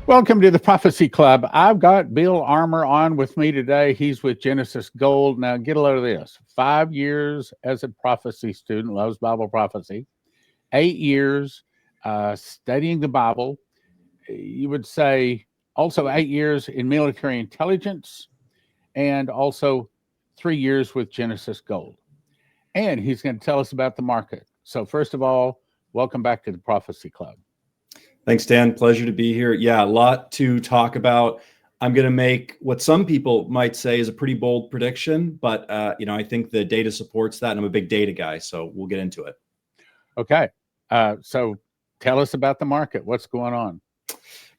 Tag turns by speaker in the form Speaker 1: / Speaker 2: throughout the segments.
Speaker 1: Welcome to the Prophecy Club. I've got Bill Armour on with me today. He's with Genesis Gold. Now, get a load of this. 5 years as a prophecy student, loves Bible prophecy. 8 years studying the Bible. You would say also 8 years in military intelligence and also 3 years with Genesis Gold. And he's going to tell us about the market. So, first of all, welcome back to the Prophecy Club.
Speaker 2: Thanks, Dan. Pleasure to be here. Yeah, a lot to talk about. I'm going to make what some people might say is a pretty bold prediction, but I think the data supports that, and I'm a big data guy, so we'll get into it.
Speaker 1: Okay. So tell us about the market. What's going on?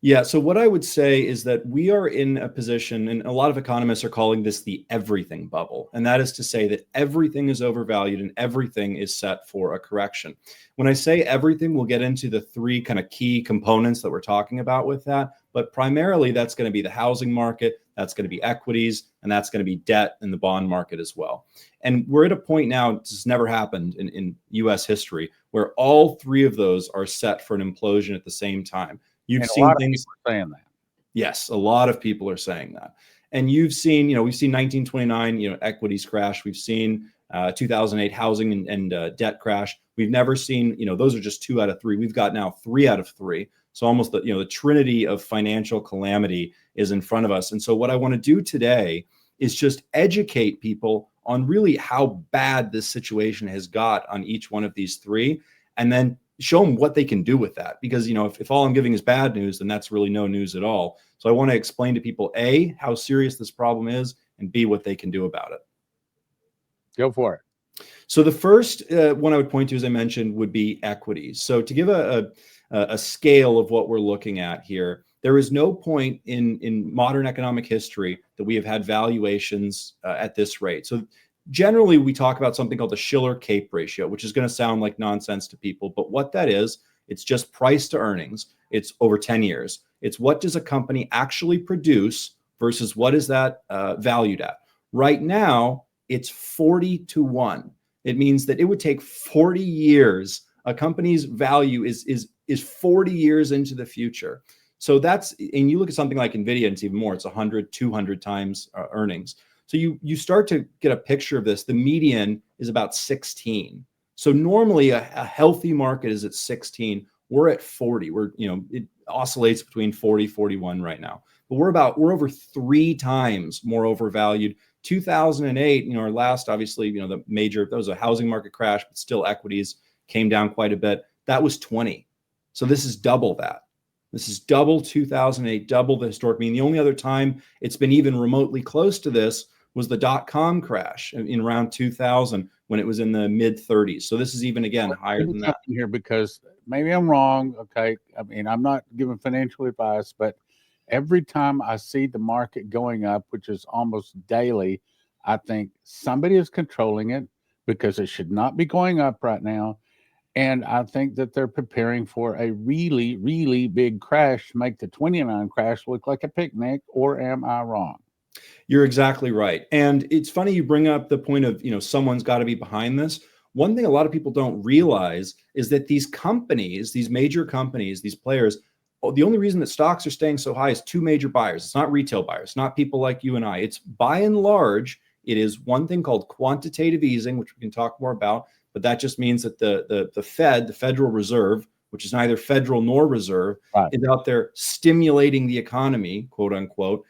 Speaker 2: Yeah, so what I would say is that we are in a position, and a lot of economists are calling this the everything bubble. And that is to say that everything is overvalued and everything is set for a correction. When I say everything, we'll get into the three kind of key components that we're talking about with that. But primarily, that's going to be the housing market, that's going to be equities, and that's going to be debt in the bond market as well. And we're at a point now, this has never happened in US history, where all three of those are set for an implosion at the same time. You've seen things
Speaker 1: saying that.
Speaker 2: Yes, a lot of people are saying that. And you've seen, we've seen 1929, equities crash. We've seen 2008 housing and debt crash. We've never seen, those are just 2 out of 3. We've got now 3 out of 3. So almost the trinity of financial calamity is in front of us. And so what I want to do today is just educate people on really how bad this situation has got on each one of these 3, and then show them what they can do with that. Because, if all I'm giving is bad news, then that's really no news at all. So I want to explain to people, A, how serious this problem is, and B, what they can do about it.
Speaker 1: Go for it.
Speaker 2: So the first one I would point to, as I mentioned, would be equities. So to give a scale of what we're looking at here, there is no point in modern economic history that we have had valuations at this rate. So generally, we talk about something called the Shiller-Cape ratio, which is going to sound like nonsense to people. But what that is, it's just price to earnings. It's over 10 years. It's what does a company actually produce versus what is that valued at. Right now, it's 40 to 1. It means that it would take 40 years. A company's value is 40 years into the future. So that's, and you look at something like NVIDIA, and it's even more. It's 100, 200 times earnings. So you start to get a picture of this. The median is about 16. So normally a healthy market is at 16. We're at 40. It oscillates between 40, 41 right now. But we're over 3 times more overvalued. 2008, our last, obviously, that was a housing market crash, but still equities came down quite a bit. That was 20. So this is double that. This is double 2008, double the historic mean. The only other time it's been even remotely close to this was the dot-com crash in around 2000 when it was in the mid 30s. So this is even, again, higher than that.
Speaker 1: Here, because maybe I'm wrong. Okay. I mean, I'm not giving financial advice, but every time I see the market going up, which is almost daily, I think somebody is controlling it because it should not be going up right now. And I think that they're preparing for a really, really big crash to make the 29 crash look like a picnic. Or am I wrong?
Speaker 2: You're exactly right. And it's funny you bring up the point of, someone's got to be behind this. One thing a lot of people don't realize is that these companies, these major companies, these players, the only reason that stocks are staying so high is 2 major buyers. It's not retail buyers, not people like you and I. It's by and large, it is one thing called quantitative easing, which we can talk more about. But that just means that the Fed, the Federal Reserve, which is neither federal nor reserve, right, is out there stimulating the economy, quote unquote,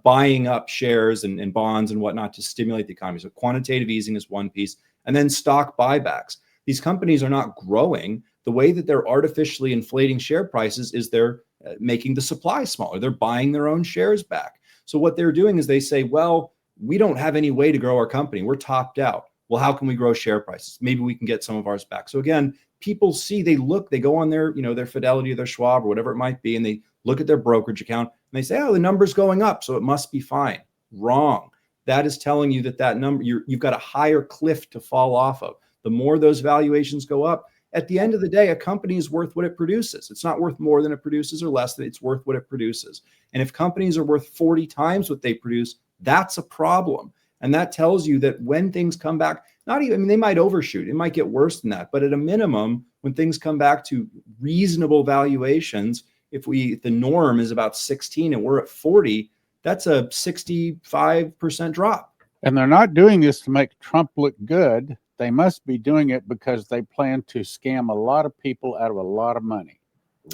Speaker 2: buying up shares and bonds and whatnot to stimulate the economy. So quantitative easing is one piece. And then stock buybacks. These companies are not growing. The way that they're artificially inflating share prices is they're making the supply smaller. They're buying their own shares back. So what they're doing is they say, well, we don't have any way to grow our company. We're topped out. Well, how can we grow share prices? Maybe we can get some of ours back. So again, people see, they go on their, their Fidelity or their Schwab or whatever it might be, and they look at their brokerage account and they say, oh, the number's going up, so it must be fine. Wrong. That is telling you that number, you've got a higher cliff to fall off of. The more those valuations go up, at the end of the day, a company is worth what it produces. It's not worth more than it produces or less than it's worth what it produces. And if companies are worth 40 times what they produce, that's a problem. And that tells you that when things come back, they might overshoot. It might get worse than that. But at a minimum, when things come back to reasonable valuations, if the norm is about 16 and we're at 40, that's a 65% drop.
Speaker 1: And they're not doing this to make Trump look good. They must be doing it because they plan to scam a lot of people out of a lot of money,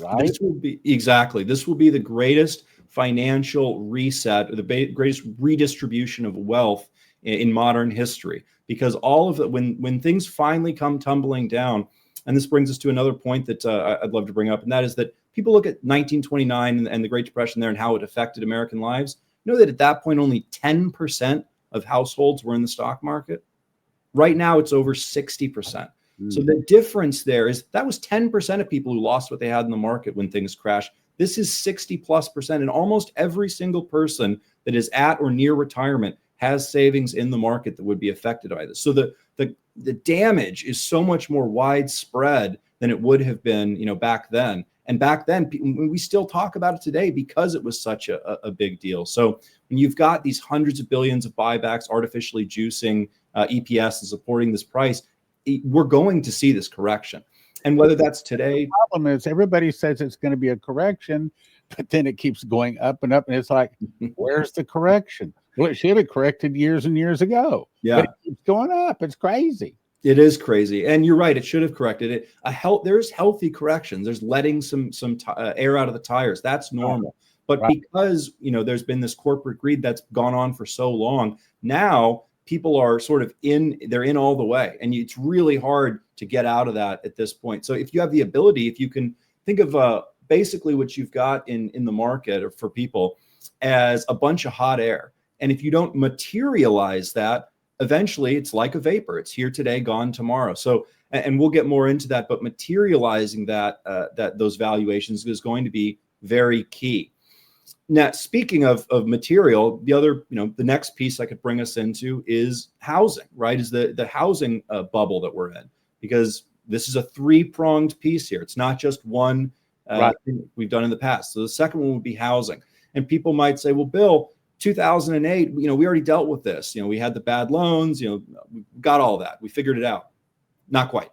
Speaker 1: right?
Speaker 2: This will be the greatest financial reset, or the greatest redistribution of wealth in modern history, because all of it, when things finally come tumbling down, and this brings us to another point that I'd love to bring up, and that is that people look at 1929 and the Great Depression there and how it affected American lives. You know that at that point only 10% of households were in the stock market. Right now it's over 60%. So the difference there is that was 10% of people who lost what they had in the market when things crashed. This is 60+%, and almost every single person that is at or near retirement has savings in the market that would be affected by this. So the damage is so much more widespread than it would have been, back then. And back then, we still talk about it today because it was such a big deal. So when you've got these hundreds of billions of buybacks artificially juicing EPS and supporting this price, we're going to see this correction. And whether that's today.
Speaker 1: The problem is everybody says it's going to be a correction, but then it keeps going up and up. And it's like, where's the correction? Well, it should have corrected years and years ago.
Speaker 2: Yeah.
Speaker 1: But it keeps going up. It's crazy.
Speaker 2: It is crazy. And you're right. It should have corrected it. There's healthy corrections. There's letting some air out of the tires. That's normal. But because, there's been this corporate greed that's gone on for so long, now people are sort of they're in all the way. And it's really hard to get out of that at this point. So if you have the ability, if you can think of basically what you've got in the market or for people as a bunch of hot air. And if you don't materialize that, eventually it's like a vapor. It's here today, gone tomorrow. So, and we'll get more into that, but materializing that those valuations is going to be very key. Now, speaking of material, the other, the next piece I could bring us into is housing, right? Is the housing bubble that we're in, because this is a three-pronged piece here. It's not just one thing we've done in the past. So the second one would be housing. And people might say, well, Bill, 2008, we already dealt with this. We had the bad loans, we got all that. We figured it out. Not quite.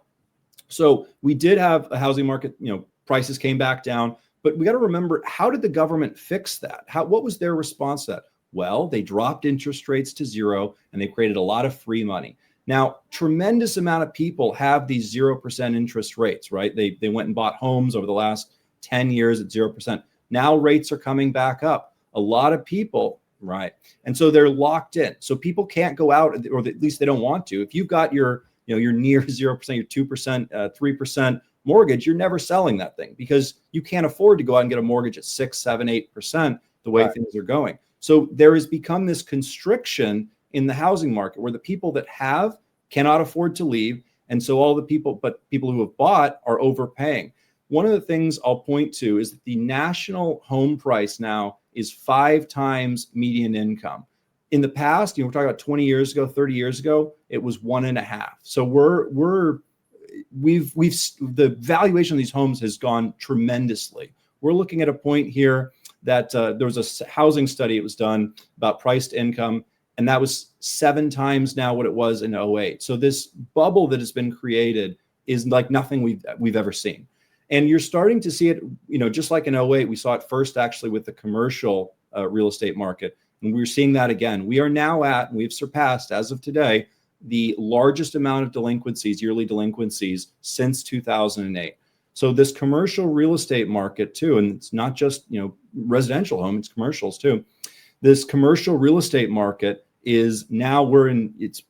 Speaker 2: So we did have a housing market, prices came back down, but we got to remember, how did the government fix that? What was their response to that? Well, they dropped interest rates to zero and they created a lot of free money. Now, tremendous amount of people have these 0% interest rates, right? They went and bought homes over the last 10 years at 0%. Now rates are coming back up. A lot of people, right? And so they're locked in. So people can't go out, or at least they don't want to. If you've got your near 0%, your 2%, 3% mortgage, you're never selling that thing because you can't afford to go out and get a mortgage at 6, 7, 8% the way things are going. So there has become this constriction in the housing market where the people that have cannot afford to leave. And so all the people who have bought are overpaying. One of the things I'll point to is that the national home price now is 5 times median income. In the past, we're talking about 20 years ago, 30 years ago, it was 1.5. So the valuation of these homes has gone tremendously. We're looking at a point here that there was a housing study, it was done about price to income, and that was 7 times now what it was in 2008. So this bubble that has been created is like nothing we've ever seen. And you're starting to see it, just like in 2008, we saw it first actually with the commercial real estate market. And we're seeing that again. We are now we've surpassed, as of today, the largest amount of delinquencies, yearly delinquencies, since 2008. So this commercial real estate market too, and it's not just, residential home, it's commercials too. This commercial real estate market is now it's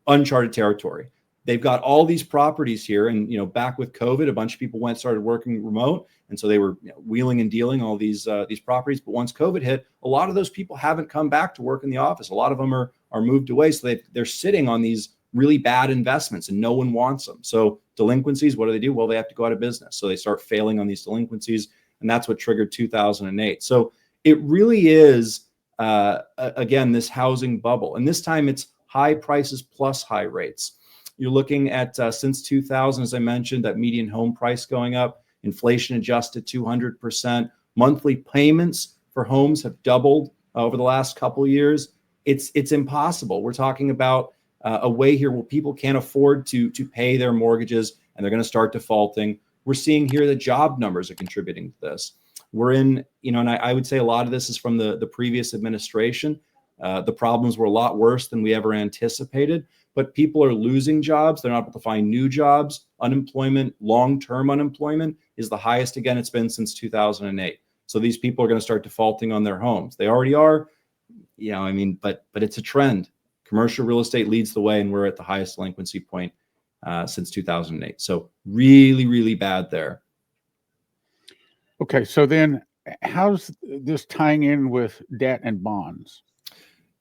Speaker 2: uncharted territory. They've got all these properties here, and back with COVID, a bunch of people started working remote, and so they were wheeling and dealing all these properties. But once COVID hit, a lot of those people haven't come back to work in the office. A lot of them are moved away, so they're sitting on these really bad investments, and no one wants them. So delinquencies, what do? Well, they have to go out of business, so they start failing on these delinquencies, and that's what triggered 2008. So it really is again this housing bubble, and this time it's high prices plus high rates. You're looking at, since 2000, as I mentioned, that median home price going up, inflation adjusted 200%. Monthly payments for homes have doubled over the last couple of years. It's impossible. We're talking about a way here where people can't afford to pay their mortgages, and they're going to start defaulting. We're seeing here the job numbers are contributing to this. we're in, and I would say a lot of this is from the previous administration. The problems were a lot worse than we ever anticipated, but people are losing jobs. They're not able to find new jobs. Unemployment, long-term unemployment, is the highest again it's been since 2008. So these people are going to start defaulting on their homes. They already are, but it's a trend. Commercial real estate leads the way, and we're at the highest delinquency point since 2008. So really, really bad there.
Speaker 1: Okay, so then how's this tying in with debt and bonds?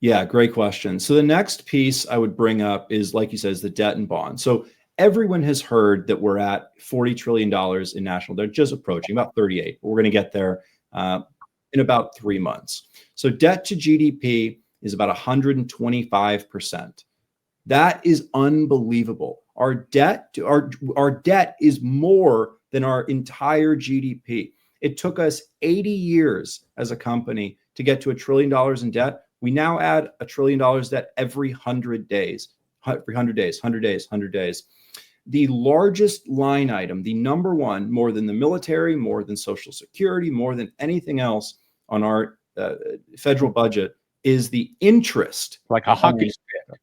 Speaker 2: Yeah, great question. So the next piece I would bring up is, like you said, is the debt and bonds. So everyone has heard that we're at $40 trillion in national debt, just approaching about 38. But we're going to get there in about 3 months. So debt to GDP is about 125%. That is unbelievable. Our debt is more than our entire GDP. It took us 80 years as a company to get to $1 trillion in debt. We now add $1 trillion debt every 100 days. The largest line item, the number one, more than the military, more than Social Security, more than anything else on our federal budget, is the interest.
Speaker 1: Like a hockey stick.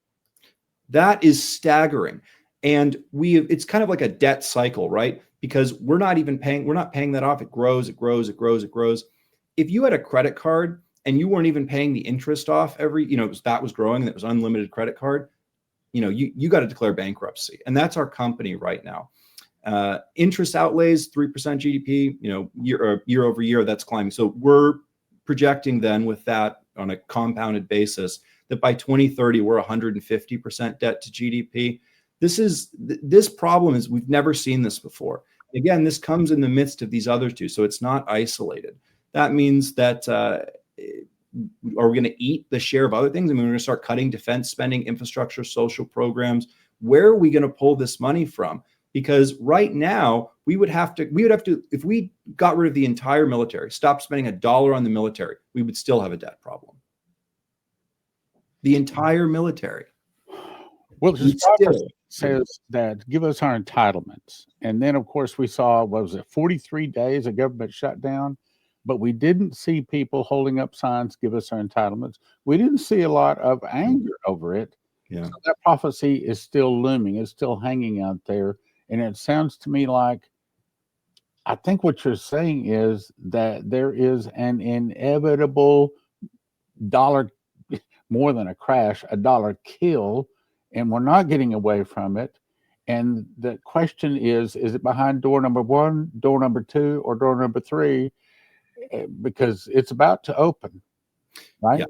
Speaker 2: That is staggering. And it's kind of like a debt cycle, right? Because we're not paying that off. It grows. If you had a credit card and you weren't even paying the interest off that was growing and it was unlimited credit card, you got to declare bankruptcy. And that's our company right now. Interest outlays, 3% GDP, year over year, that's climbing. So we're projecting then with that on a compounded basis that by 2030, we're 150% debt to GDP. This problem is, we've never seen this before. Again, this comes in the midst of these other two, so it's not isolated. That means that are we going to eat the share of other things? I mean, we're going to start cutting defense spending, infrastructure, social programs. Where are we going to pull this money from? Because right now we would have to, if we got rid of the entire military, stopped spending $1 on the military, we would still have a debt problem. The entire military.
Speaker 1: Well, says that give us our entitlements. And then, of course, we saw, 43 days of government shutdown, but we didn't see people holding up signs, give us our entitlements. We didn't see a lot of anger over it.
Speaker 2: Yeah.
Speaker 1: So that prophecy is still looming. It's still hanging out there. And it sounds to me like, I think what you're saying is that there is an inevitable dollar, more than a crash, a dollar kill, and we're not getting away from it. And the question is it behind door number 1, door number 2, or door number 3? Because it's about to open, right?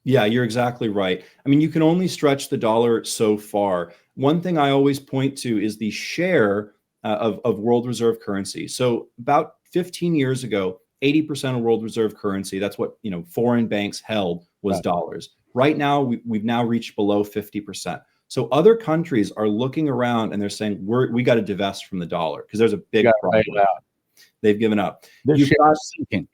Speaker 2: Yeah, you're exactly right. I mean, you can only stretch the dollar so far. One thing I always point to is the share of world reserve currency. So about 15 years ago, 80% of world reserve currency, that's what foreign banks held, was dollars. Right now, we've now reached below 50%. So other countries are looking around and they're saying, we got to divest from the dollar because there's a big problem. They've given up.
Speaker 1: You've got sinking.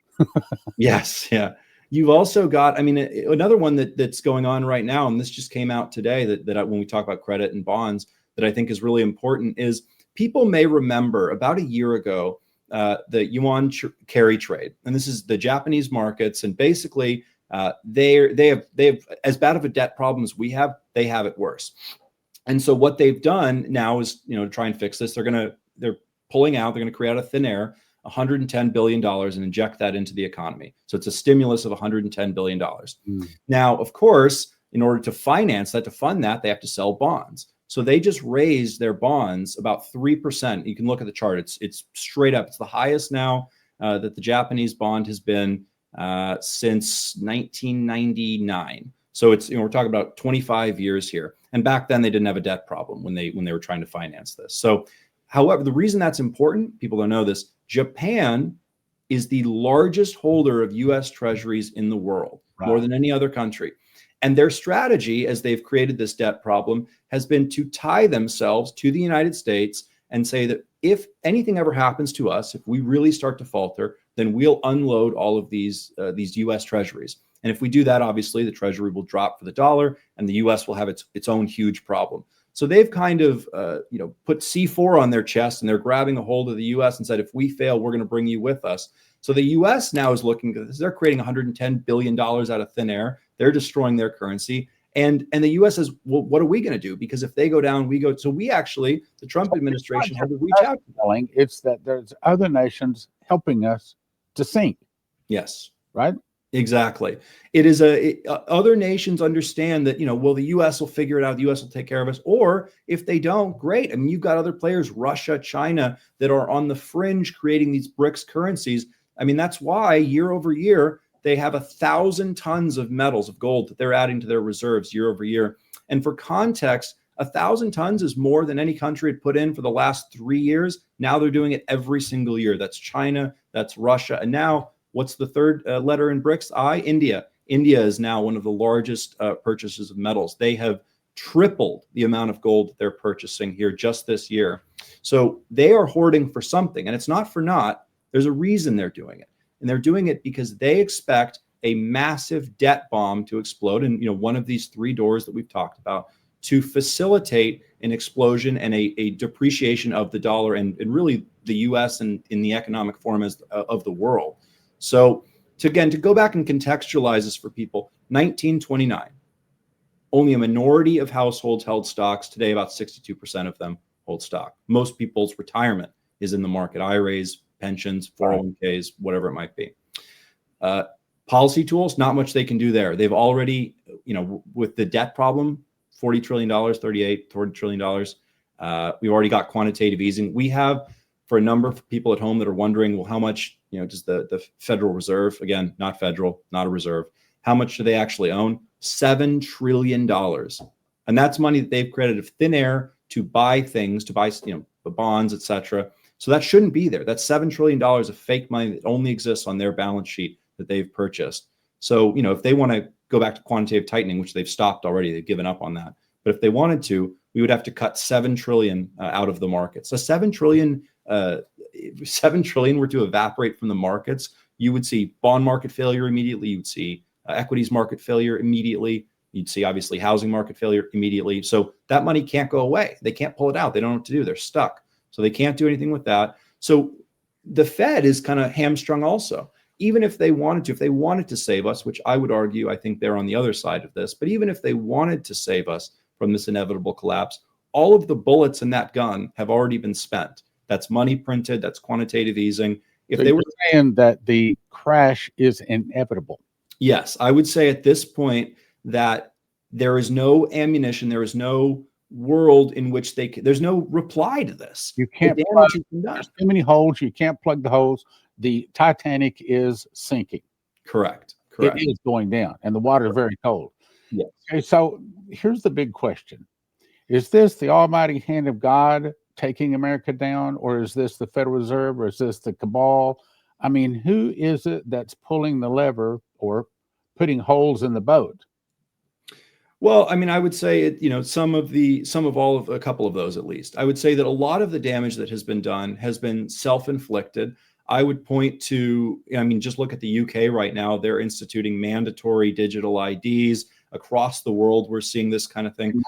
Speaker 2: Yes, yeah. You've also got, another one that's going on right now, and this just came out today that when we talk about credit and bonds, that I think is really important, is people may remember about a year ago, the yuan carry trade. And this is the Japanese markets. And basically, they have as bad of a debt problem as we have. They have it worse. And so what they've done now is, to try and fix this, they're pulling out, they're going to create out of thin air $110 billion and inject that into the economy. So it's a stimulus of $110 billion. Now, of course, in order to finance that, to fund that, they have to sell bonds. So they just raised their bonds about 3%. You can look at the chart. It's straight up. It's the highest now that the Japanese bond has been since 1999. So it's, we're talking about 25 years here. And back then they didn't have a debt problem when they were trying to finance this. So, however, the reason that's important, people don't know this, Japan is the largest holder of U.S. treasuries in the world, more than any other country. And their strategy, as they've created this debt problem, has been to tie themselves to the United States and say that if anything ever happens to us, if we really start to falter, then we'll unload all of these U.S. treasuries. And if we do that, obviously, the treasury will drop for the dollar and the U.S. will have its own huge problem. So they've kind of, put C4 on their chest, and they're grabbing a hold of the U.S. and said, if we fail, we're going to bring you with us. So the U.S. now is looking at this. They're creating $110 billion out of thin air. They're destroying their currency. And the U.S. says, well, what are we going to do? Because if they go down, we go. So we actually, the Trump administration had to reach out to them.
Speaker 1: It's that there's other nations helping us to sink.
Speaker 2: Yes.
Speaker 1: Right?
Speaker 2: Exactly. It is other nations understand that, well, the U.S. will figure it out. The U.S. will take care of us. Or if they don't, great. I mean, you've got other players, Russia, China, that are on the fringe creating these BRICS currencies. I mean, that's why year over year, they have 1,000 tons of metals, of gold, that they're adding to their reserves year over year. And for context, 1,000 tons is more than any country had put in for the last 3 years. Now they're doing it every single year. That's China, that's Russia. And now, what's the third letter in BRICS? I, India. India is now one of the largest purchasers of metals. They have tripled the amount of gold that they're purchasing here just this year. So they are hoarding for something, and it's not for naught. There's a reason they're doing it. And they're doing it because they expect a massive debt bomb to explode in one of these three doors that we've talked about, to facilitate an explosion and a depreciation of the dollar and really the U.S. and in the economic form of the world. So to go back and contextualize this for people, 1929, only a minority of households held stocks. Today, about 62% of them hold stock. Most people's retirement is in the market, IRAs, pensions, 401ks, whatever it might be. Policy tools, not much they can do there. They've already, with the debt problem, $40 trillion, $40 trillion. We've already got quantitative easing. We have, for a number of people at home that are wondering, well, how much, does the Federal Reserve, again, not federal, not a reserve, how much do they actually own? $7 trillion. And that's money that they've created of thin air to buy things, to buy, the bonds, et cetera. So that shouldn't be there. That's $7 trillion of fake money that only exists on their balance sheet that they've purchased. So, if they want to go back to quantitative tightening, which they've stopped already, they've given up on that. But if they wanted to, we would have to cut 7 trillion out of the market. So 7 trillion were to evaporate from the markets, you would see bond market failure immediately. You would see equities market failure immediately. You'd see, obviously, housing market failure immediately. So that money can't go away. They can't pull it out. They don't know what to do. They're stuck. So they can't do anything with that. So the Fed is kind of hamstrung also. Even if they wanted to save us, which I would argue, I think they're on the other side of this, but even if they wanted to save us from this inevitable collapse, all of the bullets in that gun have already been spent. That's money printed, that's quantitative easing. If they were
Speaker 1: saying that the crash is inevitable.
Speaker 2: Yes, I would say at this point that there is no ammunition, there is no world in which there's no reply to this.
Speaker 1: You can't plug, there's too many holes. You can't plug the holes. The Titanic is sinking.
Speaker 2: Correct.
Speaker 1: It is going down, and the water is very cold.
Speaker 2: Yes.
Speaker 1: Okay, so here's the big question. Is this the almighty hand of God taking America down, or is this the Federal Reserve, or is this the cabal? I mean, who is it that's pulling the lever or putting holes in the boat?
Speaker 2: Well, I mean, I would say a couple of those at least. I would say that a lot of the damage that has been done has been self-inflicted. I would point to, just look at the UK right now. They're instituting mandatory digital IDs across the world. We're seeing this kind of thing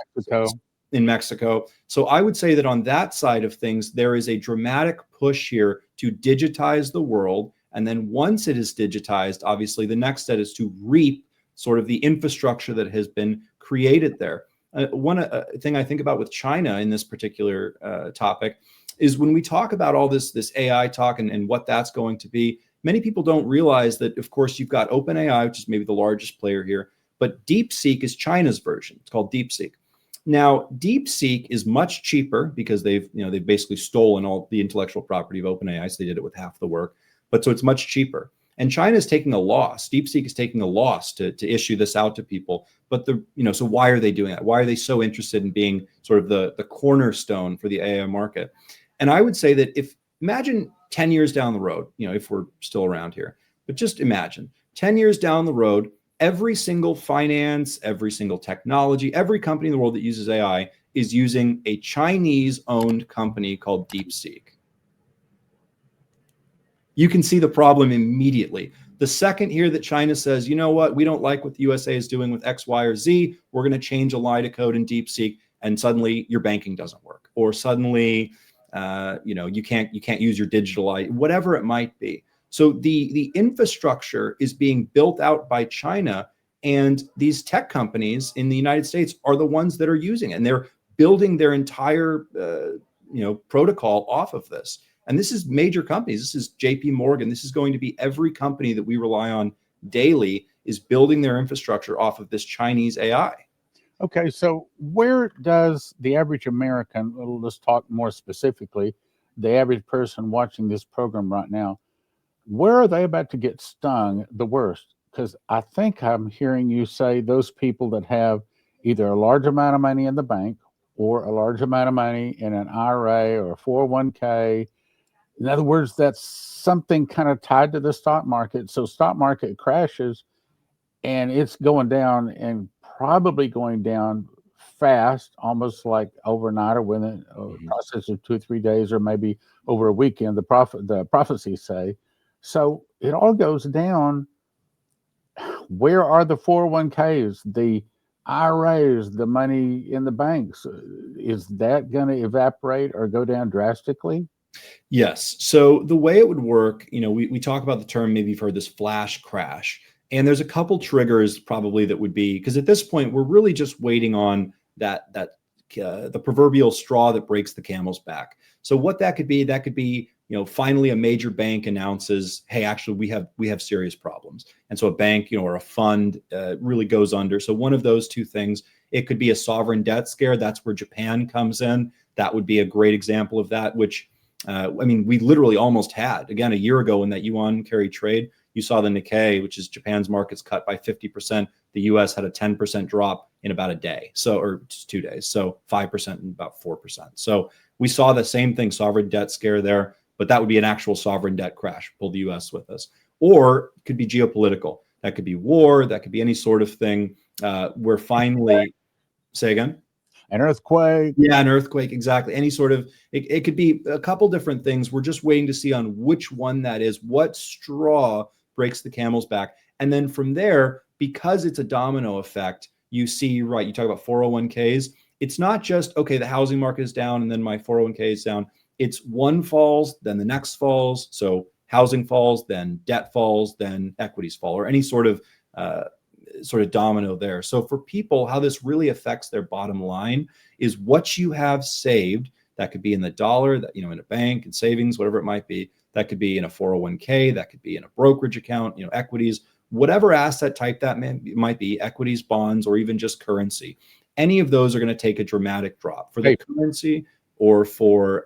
Speaker 2: in Mexico. So I would say that on that side of things, there is a dramatic push here to digitize the world. And then once it is digitized, obviously the next step is to reap sort of the infrastructure that has been created there. One thing I think about with China in this particular topic is when we talk about all this AI talk and what that's going to be, many people don't realize that, of course, you've got OpenAI, which is maybe the largest player here, but DeepSeek is China's version. It's called DeepSeek. Now, DeepSeek is much cheaper because they've basically stolen all the intellectual property of OpenAI, so they did it with half the work. But so it's much cheaper. And China is taking a loss. DeepSeek is taking a loss to issue this out to people. But so why are they doing that? Why are they so interested in being sort of the cornerstone for the AI market? And I would say that imagine 10 years down the road, if we're still around here, but just imagine 10 years down the road, every single finance, every single technology, every company in the world that uses AI is using a Chinese-owned company called DeepSeek. You can see the problem immediately. The second here that China says, you know what, we don't like what the USA is doing with X, Y, or Z, we're going to change a line of code in DeepSeek. and suddenly your banking doesn't work, or suddenly you can't use your digital ID, whatever it might be. So the infrastructure is being built out by China, and these tech companies in the United States are the ones that are using it, and they're building their entire protocol off of this. And this is major companies. This is JP Morgan. This is going to be every company that we rely on daily is building their infrastructure off of this Chinese AI.
Speaker 1: Okay, so where does the average American, well, let's talk more specifically, the average person watching this program right now, where are they about to get stung the worst? Because I think I'm hearing you say those people that have either a large amount of money in the bank or a large amount of money in an IRA or a 401k. In other words, that's something kind of tied to the stock market. So stock market crashes and it's going down and probably going down fast, almost like overnight or within a process of 2 or 3 days, or maybe over a weekend. The prophecies say. So it all goes down. Where are the 401ks, the IRAs, the money in the banks? Is that going to evaporate or go down drastically?
Speaker 2: Yes. So the way it would work, we talk about the term, maybe you've heard this, flash crash. And there's a couple triggers probably that would be, because at this point, we're really just waiting on the proverbial straw that breaks the camel's back. So what that could be, finally a major bank announces, hey, actually we have serious problems. And so a bank, or a fund really goes under. So one of those two things, it could be a sovereign debt scare. That's where Japan comes in. That would be a great example of that, which we literally almost had, again, a year ago when that yuan carry trade, you saw the Nikkei, which is Japan's markets, cut by 50%. The US had a 10% drop in about a day. Or just 2 days. So 5% and about 4%. So we saw the same thing, sovereign debt scare there, but that would be an actual sovereign debt crash, pull the US with us. Or it could be geopolitical. That could be war. That could be any sort of thing where finally, say again?
Speaker 1: An earthquake.
Speaker 2: Yeah, an earthquake, exactly. Any sort of, it could be a couple different things. We're just waiting to see on which one that is, what straw breaks the camel's back. And then from there, because it's a domino effect, you see, right, you talk about 401ks. It's not just, okay, the housing market is down and then my 401k is down. It's one falls, then the next falls. So housing falls, then debt falls, then equities fall, or any sort of domino there. So for people, how this really affects their bottom line is what you have saved. That could be in the dollar, that in a bank and savings, whatever it might be. That could be in a 401k. That could be in a brokerage account. Equities, whatever asset type that might be, equities, bonds, or even just currency. Any of those are going to take a dramatic drop. For the currency or for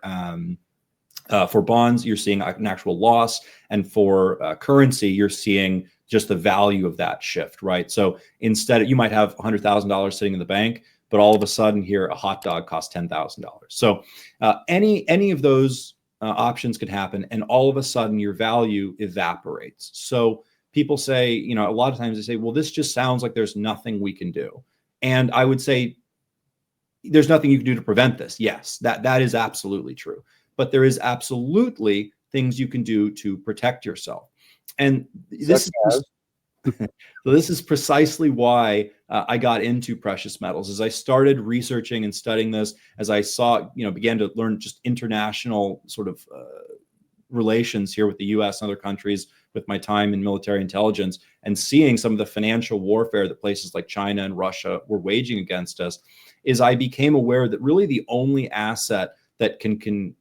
Speaker 2: bonds, you're seeing an actual loss, and for currency, you're seeing just the value of that shift, right? So instead, you might have $100,000 sitting in the bank, but all of a sudden here, a hot dog costs $10,000. So any of those options could happen, and all of a sudden your value evaporates. So people say, a lot of times they say, well, this just sounds like there's nothing we can do. And I would say there's nothing you can do to prevent this. Yes, that is absolutely true. But there is absolutely things you can do to protect yourself. And this is precisely why I got into precious metals. As I started researching and studying this, as I began to learn just international sort of relations here with the US and other countries, with my time in military intelligence, and seeing some of the financial warfare that places like China and Russia were waging against us, is I became aware that really the only asset that can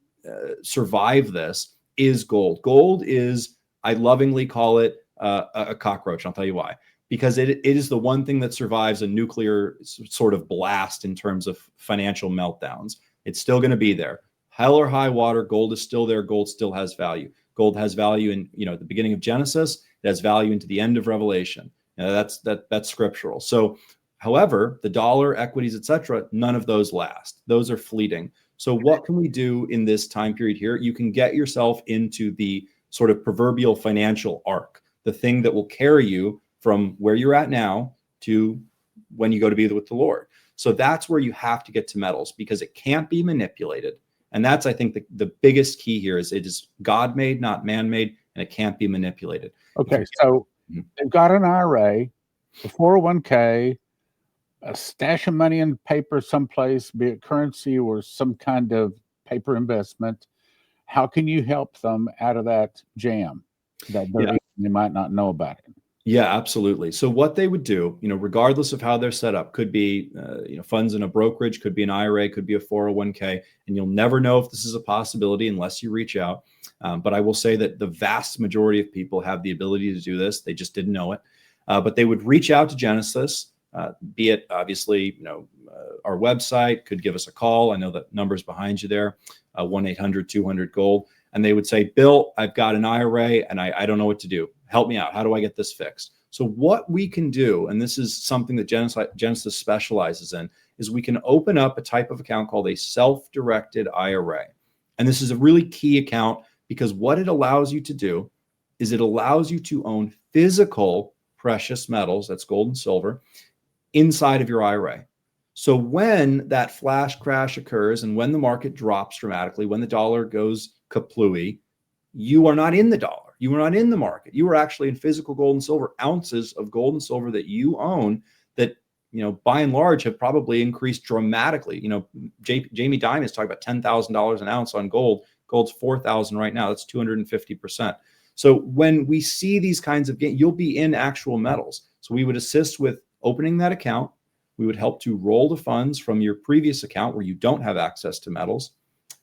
Speaker 2: survive this is gold. Gold is, I lovingly call it a cockroach. I'll tell you why. Because it is the one thing that survives a nuclear sort of blast in terms of financial meltdowns. It's still going to be there. Hell or high water, gold is still there. Gold still has value. Gold has value in, at the beginning of Genesis. It has value into the end of Revelation. That's scriptural. So, however, the dollar, equities, etc., none of those last. Those are fleeting. So what can we do in this time period here? You can get yourself into the sort of proverbial financial arc, the thing that will carry you from where you're at now to when you go to be with the Lord. So that's where you have to get to metals, because it can't be manipulated. And that's, I think, the biggest key here is it is God-made, not man-made, and it can't be manipulated.
Speaker 1: Okay, so they've got an IRA, a 401k, stash of money in paper someplace, be it currency or some kind of paper investment. How can you help them out of that jam that
Speaker 2: Yeah.
Speaker 1: they might not know about it?
Speaker 2: Yeah, absolutely. So what they would do, regardless of how they're set up, could be, funds in a brokerage, could be an IRA, could be a 401k, and you'll never know if this is a possibility unless you reach out. But I will say that the vast majority of people have the ability to do this. They just didn't know it. But they would reach out to Genesis, be it obviously, our website, could give us a call. I know that number's behind you there, 1-800-200-GOLD. And they would say, Bill, I've got an IRA and I don't know what to do. Help me out. How do I get this fixed? So what we can do, and this is something that Genesis specializes in, is we can open up a type of account called a self-directed IRA. And this is a really key account because what it allows you to do is it allows you to own physical precious metals, that's gold and silver, inside of your IRA. So when that flash crash occurs and when the market drops dramatically, when the dollar goes kaplooey, you are not in the dollar. You are not in the market. You are actually in physical gold and silver, ounces of gold and silver that you own that, by and large have probably increased dramatically. Jamie Dimon is talking about $10,000 an ounce on gold. Gold's $4,000 right now. That's 250%. So when we see these kinds of gains, you'll be in actual metals. So we would assist with opening that account. We would help to roll the funds from your previous account where you don't have access to metals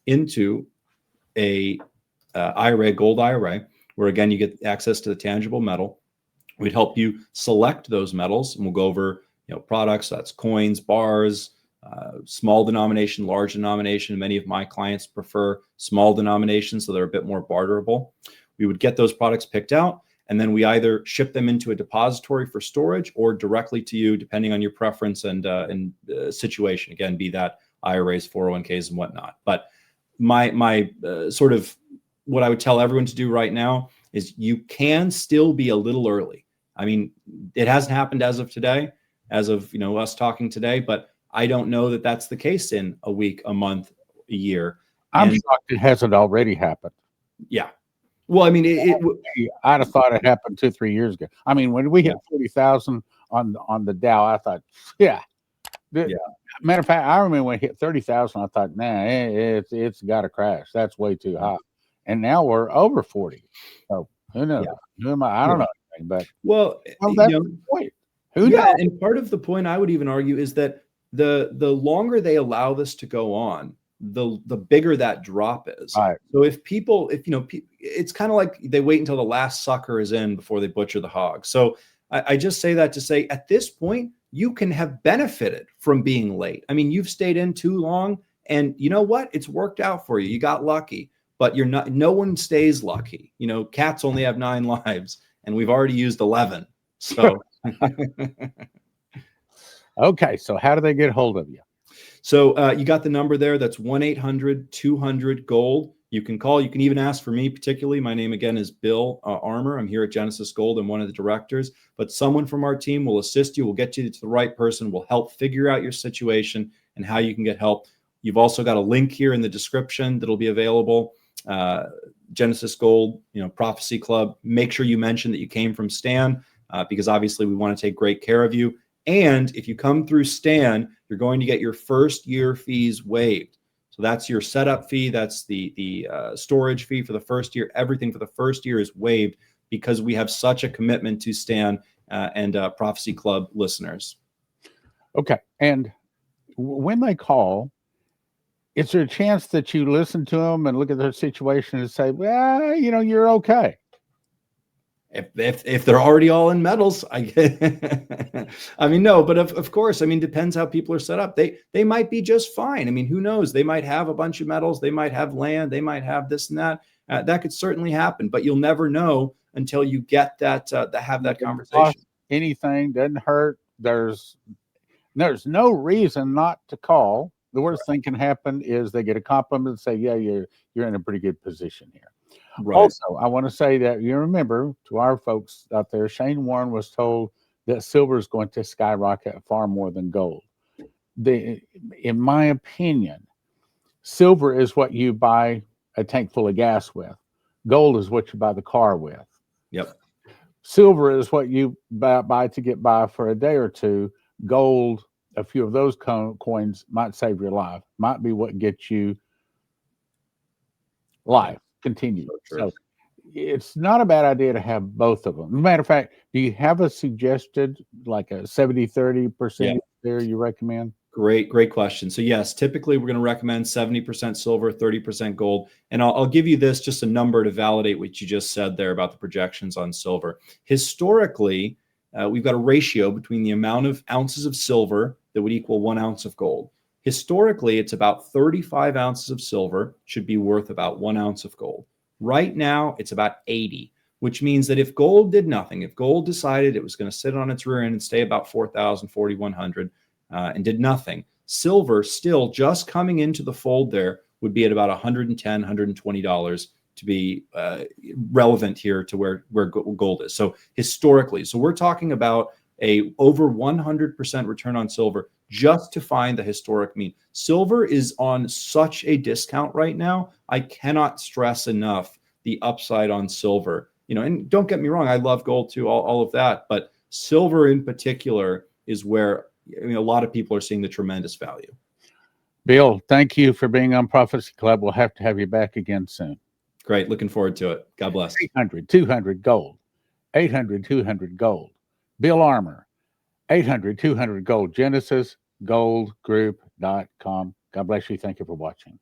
Speaker 2: into a IRA, gold IRA, where again, you get access to the tangible metal. We'd help you select those metals, and we'll go over, products. That's coins, bars, small denomination, large denomination. Many of my clients prefer small denominations, so they're a bit more barterable. We would get those products picked out, and then we either ship them into a depository for storage or directly to you, depending on your preference and situation. Again, be that IRAs, 401ks, and whatnot. But my sort of what I would tell everyone to do right now is you can still be a little early. I mean, it hasn't happened as of today, as of us talking today, but I don't know that that's the case in a week, a month, a year.
Speaker 1: I'm shocked it hasn't already happened.
Speaker 2: Yeah. Well, I mean,
Speaker 1: I'd have thought it happened 2-3 years ago. I mean, when we hit 40,000 on the Dow, I thought, yeah. Matter of fact, I remember when it hit 30,000, I thought, nah, it's got to crash. That's way too high. And now we're over 40. So who knows? Who am I? I don't know anything, but that's the point. Who knows?
Speaker 2: And part of the point I would even argue is that the longer they allow this to go on, the bigger that drop is.
Speaker 1: Right.
Speaker 2: So if it's kind of like they wait until the last sucker is in before they butcher the hog. So I just say that to say at this point, you can have benefited from being late. I mean, you've stayed in too long and you know what? It's worked out for you. You got lucky, but no one stays lucky. Cats only have 9 lives and we've already used 11. So,
Speaker 1: okay. So how do they get hold of you?
Speaker 2: So you got the number there. That's 1-800-200-GOLD. You can call. You can even ask for me particularly. My name again is Bill Armour. I'm here at Genesis Gold. I'm one of the directors. But someone from our team will assist you. We'll get you to the right person. We'll help figure out your situation and how you can get help. You've also got a link here in the description that'll be available. Genesis Gold, Prophecy Club. Make sure you mention that you came from Stan because obviously we want to take great care of you. And if you come through Stan, you're going to get your first year fees waived. So that's your setup fee. That's the storage fee for the first year. Everything for the first year is waived because we have such a commitment to Stan and Prophecy Club listeners.
Speaker 1: Okay. And when they call, is there a chance that you listen to them and look at their situation and say, well, you're okay?
Speaker 2: If they're already all in metals, I mean, no, but of course, I mean, depends how people are set up. They might be just fine. I mean, who knows? They might have a bunch of metals. They might have land. They might have this and that. That could certainly happen, but you'll never know until you get that, have that conversation.
Speaker 1: Anything doesn't hurt. There's no reason not to call. The worst thing can happen is they get a compliment and say, yeah, you're in a pretty good position here. Right. Also, I want to say that you remember to our folks out there, Shane Warren was told that silver is going to skyrocket far more than gold. In my opinion, silver is what you buy a tank full of gas with. Gold is what you buy the car with.
Speaker 2: Yep.
Speaker 1: Silver is what you buy to get by for a day or two. Gold a few of those coins might save your life, might be what gets you life continued. So it's not a bad idea to have both of them. As a matter of fact, do you have a suggested like a 70-30% there you recommend?
Speaker 2: Great question. So yes, typically we're going to recommend 70% silver, 30% gold. And I'll give you this, just a number to validate what you just said there about the projections on silver. Historically, we've got a ratio between the amount of ounces of silver that would equal 1 ounce of gold. Historically, it's about 35 ounces of silver should be worth about 1 ounce of gold. Right now, it's about 80, which means that if gold did nothing, if gold decided it was going to sit on its rear end and stay about 4,000, 4,100, and did nothing, silver still just coming into the fold there would be at about $110, $120 to be relevant here to where gold is. So historically, so we're talking about a over 100% return on silver just to find the historic mean. Silver is on such a discount right now. I cannot stress enough the upside on silver. And don't get me wrong, I love gold too, all of that, but silver in particular is where a lot of people are seeing the tremendous value.
Speaker 1: Bill, thank you for being on Prophecy Club. We'll have to have you back again soon.
Speaker 2: Great. Looking forward to it. God bless.
Speaker 1: 800-200 gold. 800-200 gold. Bill Armour. 800-200 gold. GenesisGoldGroup.com. God bless you. Thank you for watching.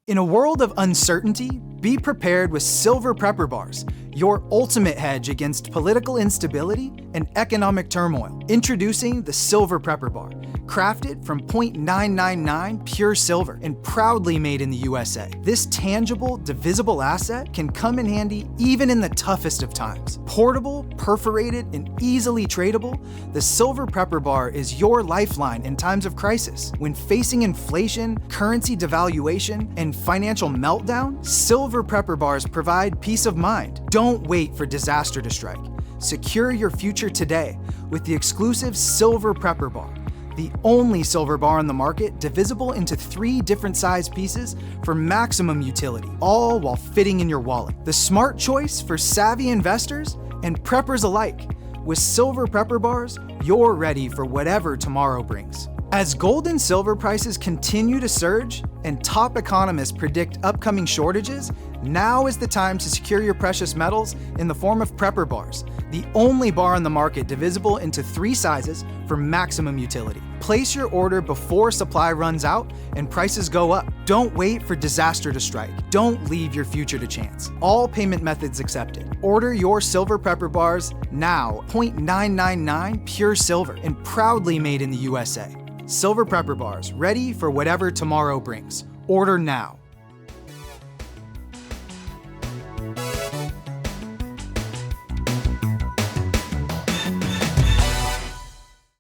Speaker 3: In a world of uncertainty, be prepared with Silver Prepper Bars, your ultimate hedge against political instability and economic turmoil. Introducing the Silver Prepper Bar, crafted from 0.999 pure silver and proudly made in the USA. This tangible, divisible asset can come in handy even in the toughest of times. Portable, perforated, and easily tradable, the Silver Prepper Bar is your lifeline in times of crisis. When facing inflation, currency devaluation, and financial meltdown, Silver Prepper Bars provide peace of mind. Don't wait for disaster to strike. Secure your future today with the exclusive Silver Prepper Bar, the only silver bar on the market divisible into 3 different size pieces for maximum utility, all while fitting in your wallet. The smart choice for savvy investors and preppers alike. With Silver Prepper Bars, you're ready for whatever tomorrow brings. As gold and silver prices continue to surge and top economists predict upcoming shortages, now is the time to secure your precious metals in the form of Prepper Bars, the only bar on the market divisible into 3 sizes for maximum utility. Place your order before supply runs out and prices go up. Don't wait for disaster to strike. Don't leave your future to chance. All payment methods accepted. Order your Silver Prepper Bars now, 0.999 pure silver and proudly made in the USA. Silver Prepper Bars, ready for whatever tomorrow brings. Order now.